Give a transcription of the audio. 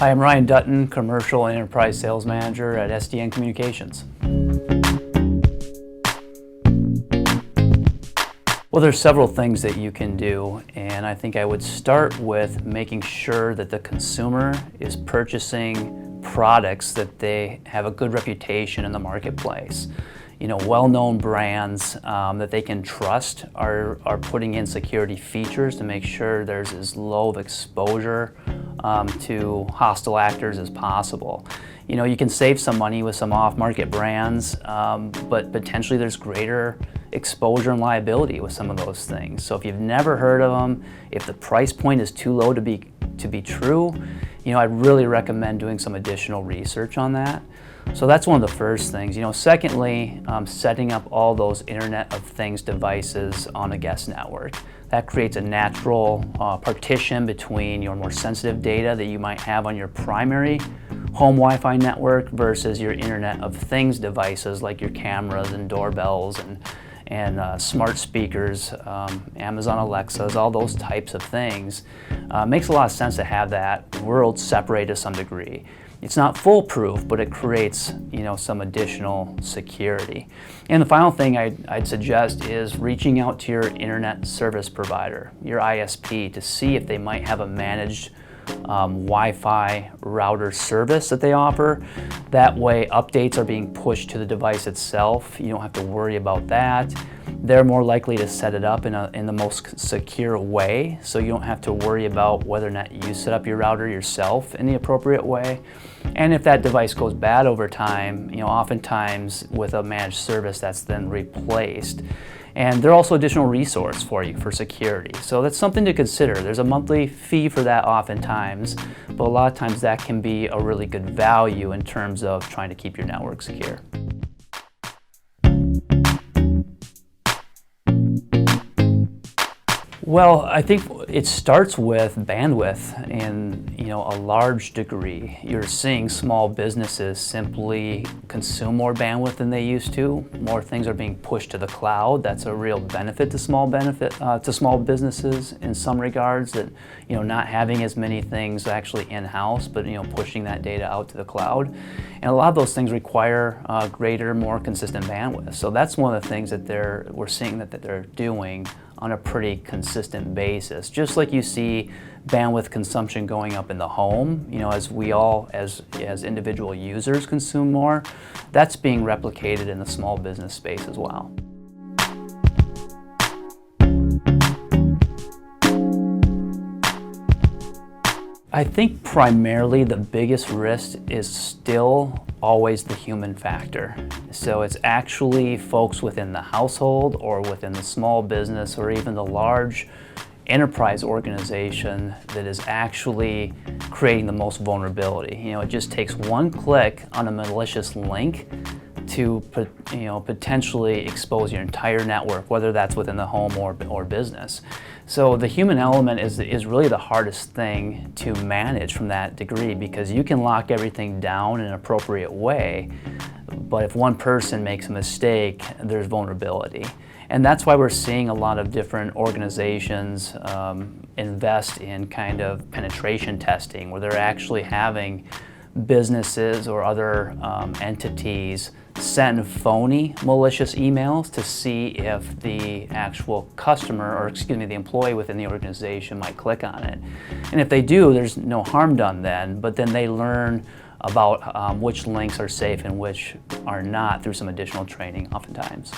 Hi, I'm Ryan Dutton, Commercial and Enterprise Sales Manager at SDN Communications. Well, there's several things that you can do, and I think I would start with making sure that the consumer is purchasing products that they have a good reputation in the marketplace. You know, well-known brands that they can trust are putting in security features to make sure there's as low of exposure to hostile actors as possible. You know, you can save some money with some off-market brands, but potentially there's greater exposure and liability with some of those things. So if you've never heard of them, if the price point is too low to be true, you know, I'd really recommend doing some additional research on that. So that's one of the first things. You know, secondly, setting up all those Internet of Things devices on a guest network. That creates a natural partition between your more sensitive data that you might have on your primary home Wi-Fi network versus your Internet of Things devices like your cameras and doorbells and smart speakers, Amazon Alexas, all those types of things. Makes a lot of sense to have that world separated to some degree. It's not foolproof, but it creates, you know, some additional security. And the final thing I'd suggest is reaching out to your internet service provider, your ISP, to see if they might have a managed Wi-Fi router service that they offer. That way updates are being pushed to the device itself. You don't have to worry about that. They're more likely to set it up in the most secure way, so you don't have to worry about whether or not you set up your router yourself in the appropriate way. And if that device goes bad over time, you know, oftentimes with a managed service that's then replaced. And they're also additional resource for you for security. So that's something to consider. There's a monthly fee for that oftentimes, but a lot of times that can be a really good value in terms of trying to keep your network secure. Well, I think it starts with bandwidth in, you know, a large degree. You're seeing small businesses simply consume more bandwidth than they used to. More things are being pushed to the cloud. That's a real benefit to small businesses in some regards, that, you know, not having as many things actually in-house, but, you know, pushing that data out to the cloud. And a lot of those things require greater, more consistent bandwidth. So that's one of the things that we're seeing that they're doing on a pretty consistent basis. Just like you see bandwidth consumption going up in the home, you know, as we all, as individual users consume more, that's being replicated in the small business space as well. I think primarily the biggest risk is still always the human factor. So it's actually folks within the household or within the small business or even the large enterprise organization that is actually creating the most vulnerability. You know, it just takes one click on a malicious link to, you know, potentially expose your entire network, whether that's within the home or business. So the human element is really the hardest thing to manage from that degree, because you can lock everything down in an appropriate way, but if one person makes a mistake, there's vulnerability. And that's why we're seeing a lot of different organizations invest in kind of penetration testing, where they're actually having businesses or other entities send phony malicious emails to see if the actual customer, or excuse me, the employee within the organization might click on it. And if they do, there's no harm done then, but then they learn about which links are safe and which are not through some additional training oftentimes.